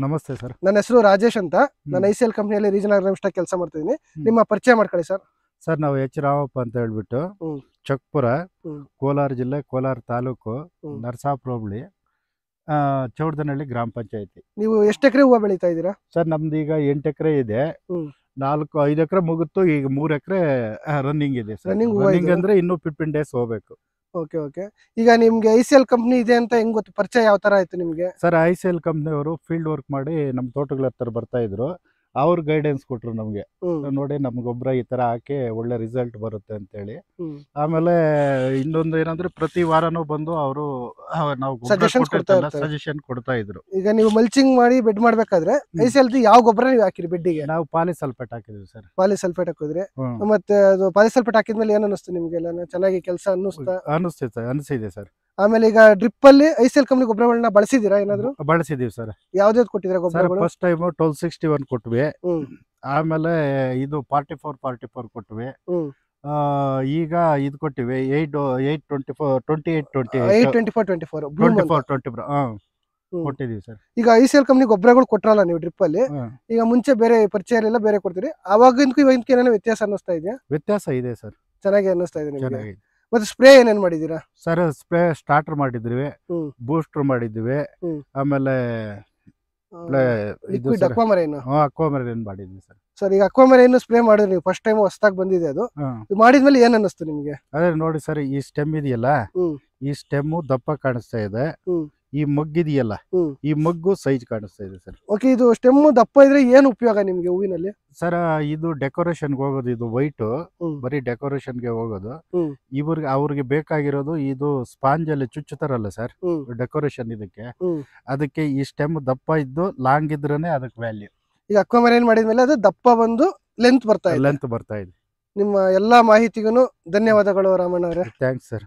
ನಮಸ್ತೆ ಸರ್. ನನ್ನ ಹೆಸರು ರಾಜೇಶ್ ಅಂತ. ನಾನು ಐಸಿಎಲ್ ಕಂಪನಿಯಲ್ಲಿ ರೀಜನಲ್ ಅಗ್ರಿಮಿಸ್ಟ್ ಆಗಿ ಕೆಲಸ ಮಾಡ್ತಿದ್ದೀನಿ. ನಿಮ್ಮ ಪರಿಚಯ ಮಾಡ್ಕೊಳ್ಳಿ ಸರ್. ಸರ್ ನಾವು ಎಚ್ ರಾಮಪ್ಪ ಅಂತ ಹೇಳ್ಬಿಟ್ಟು ಚಕ್ಪುರ, ಕೋಲಾರ ಜಿಲ್ಲೆ, ಕೋಲಾರ ತಾಲೂಕು, ನರಸಾಪುರ ಹೋಬಳಿ, ಚೌಡದನಹಳ್ಳಿ ಗ್ರಾಮ ಪಂಚಾಯತಿ. ನೀವು ಎಷ್ಟು ಎಕರೆ ಹೂವು ಬೆಳೀತಾ ಇದ್ದೀರಾ? ಸರ್ ನಮ್ದು ಈಗ 8 ಎಕರೆ ಇದೆ. 4-5 ಎಕರೆ ಮುಗಿತ್ತು, ಈಗ 3 ಎಕರೆ ರನ್ನಿಂಗ್ ಇದೆ ಸರ್. ರನ್ನಿಂಗ್ ಅಂದ್ರೆ ಇನ್ನೂ 15 ಡೇಸ್ ಹೋಗ್ಬೇಕು. Okay okay. ಈಗ ನಿಮ್ಗೆ ಐಸಿಎಲ್ ಕಂಪನಿ ಇದೆ ಅಂತ ಹೆಂಗ್ ಗೊತ್ತು? ಪರಿಚಯ ಯಾವ ತರ ಆಯ್ತು ನಿಮ್ಗೆ? ಸರ್ ಐಸಿಎಲ್ ಕಂಪನಿ ಅವರು ಫೀಲ್ಡ್ ವರ್ಕ್ ಮಾಡಿ ನಮ್ಮ ತೋಟಗಳ ಹತ್ರ ಬರ್ತಾ ಇದ್ರು. ಅವ್ರ ಗೈಡೆನ್ಸ್ ಕೊಟ್ರು ನಮ್ಗೆ, ನೋಡಿ ನಮ್ ಗೊಬ್ಬರ ಈ ತರ ಹಾಕಿ ಒಳ್ಳೆ ರಿಸಲ್ಟ್ ಬರುತ್ತೆ ಅಂತ ಹೇಳಿ. ಆಮೇಲೆ ಇನ್ನೊಂದು ಏನಂದ್ರೆ ಪ್ರತಿ ವಾರನೂ ಬಂದು ಅವರು ನಾವು ಸಜೆಷನ್ ಕೊಡ್ತಾ ಇದ್ರು. ಈಗ ನೀವು ಮಲ್ಚಿಂಗ್ ಮಾಡಿ ಬೆಡ್ ಮಾಡ್ಬೇಕಾದ್ರೆ ಐಸಿಎಲ್ ಯಾವ ಗೊಬ್ಬರ ನೀವು ಹಾಕಿರಿ ಬೆಡ್ಡಿಗೆ? ನಾವು ಪಾಲಿಸಲ್ಫೇಟ್ ಹಾಕಿದ್ವಿ ಸರ್. ಪಾಲಿಸಲ್ಫೇಟ್ ಹಾಕಿದ್ರಿ. ಮತ್ತೆ ಅದು ಪಾಲಿಸಲ್ಫೇಟ್ ಹಾಕಿದ್ಮೇಲೆ ಏನ್ ಅನಿಸ್ತು ನಿಮ್ಗೆ? ಚೆನ್ನಾಗಿ ಕೆಲಸ ಅನಿಸ್ತಿದೆ ಸರ್. ಆಮೇಲೆ ಈಗ ಡ್ರಿಪ್ ಅಲ್ಲಿ ಐಸಿಎಲ್ ಕಂಪನಿ ಗೊಬ್ಬರಗಳನ್ನ ಬಳಸಿದೀರಾ ಏನಾದ್ರು? ಬಳಸಿದೀವಿ ಸರ್. ಯಾವ್ದು ಕೊಟ್ಟಿದ್ರ ಗೊಬ್ಬರ? ಫಸ್ಟ್ ಟೈಮ್ 1261 ಕೊಟ್ವಿ. ಆಮೇಲೆ ಇದು 44 ಕೊಟ್ವಿ. ಈಗ ಇದು ಕೊಟ್ಟಿವಿ 2824 ಕೊಟ್ಟಿದೀವಿ ಸರ್. ಈಗ ಐಸಿಎಲ್ ಕಂಪನಿ ಗೊಬ್ಬರಗಳು ಕೊಟ್ರಲ್ಲ ನೀವು ಡ್ರಿಪ್ ಅಲ್ಲಿ, ಈಗ ಮುಂಚೆ ಬೇರೆ ಪರಿಚಯ ಇರಲಿಲ್ಲ, ಬೇರೆ ಕೊಡ್ತೀರಿ, ಅವಾಗಿಂದಕ್ಕೂ ಇವಾಗಿಂದಕ್ಕೆ ಏನಾದ್ರು ವ್ಯತ್ಯಾಸ ಅನ್ನಿಸ್ತಾ ಇದೆಯಾ? ವ್ಯತ್ಯಾಸ ಇದೆ ಸರ್. ಚೆನ್ನಾಗಿ ಅನ್ನಿಸ್ತಾ ಇದೆ ನಿಮಗೆ? ಮತ್ತೆ ಸ್ಪ್ರೇ ಏನೇನ್ ಮಾಡಿದೀರಾ ಸರ್? ಸ್ಪ್ರೇ ಸ್ಟಾರ್ಟರ್ ಮಾಡಿದ್ವಿ, ಬೂಸ್ಟರ್ ಮಾಡಿದ್ವಿ, ಆಮೇಲೆ ಅಕ್ವಾಮರೈನ್ ಮಾಡಿದ್ವಿ ಸರ್. ಸರ್ ಈಗ ಅಕ್ವಾಮರೈನ್ ಸ್ಪ್ರೇ ಮಾಡಿದ್ರಿ ನೀವು, ಫಸ್ಟ್ ಟೈಮ್ ಹೊಸದಾಗಿ ಬಂದಿದೆ ಅದು. ಮಾಡಿದ್ಮೇಲೆ ಏನ್ ಅನ್ನಿಸ್ತು ನಿಮ್ಗೆ? ಅದೇ ನೋಡಿ ಸರ್, ಈ ಸ್ಟೆಮ್ ಇದೆಯಲ್ಲ, ಈ ಸ್ಟೆಮ್ ದಪ್ಪ ಕಾಣಿಸ್ತಾ ಇದೆ. ಈ ಮಗ್ಗಿದೆಯಲ್ಲ, ಈ ಮಗ್ಗು ಸೈಜ್ ಕಾಣಿಸ್ತಾ ಇದೆ ಸರ್. ಓಕೆ. ಇದು ಸ್ಟೆಮ್ ದಪ್ಪ ಇದ್ರೆ ಏನು ಉಪಯೋಗ ನಿಮ್ಗೆ ಹೂವಿನಲ್ಲಿ? ಸರ್ ಇದು ಡೆಕೋರೇಷನ್ ಹೋಗೋದು, ಇದು ವೈಟ್ ಬರೀ ಡೆಕೋರೇಷನ್ ಗೆ ಹೋಗೋದು. ಅವ್ರಿಗೆ ಬೇಕಾಗಿರೋದು ಇದು ಸ್ಪಾಂಜ್ ಅಲ್ಲಿ ಚುಚ್ಚುತ್ತಾರಲ್ಲ ಸರ್ ಡೆಕೋರೇಷನ್ ಇದಕ್ಕೆ, ಅದಕ್ಕೆ ಈ ಸ್ಟೆಮ್ ದಪ್ಪ ಇದ್ದು ಲಾಂಗ್ ಇದ್ರೇನೆ ಅದಕ್ಕೆ ವ್ಯಾಲ್ಯೂ. ಈಗ ಅಕ್ವಾಮರೈನ್ ಮಾಡಿದ್ಮೇಲೆ ಅದು ದಪ್ಪ ಬಂದು ಲೆಂತ್ ಬರ್ತಾ ಇದೆ. ನಿಮ್ಮ ಎಲ್ಲಾ ಮಾಹಿತಿಗೂ ಧನ್ಯವಾದಗಳು ರಾಮಣ್ಣ ಅವರೇ. Thanks sir.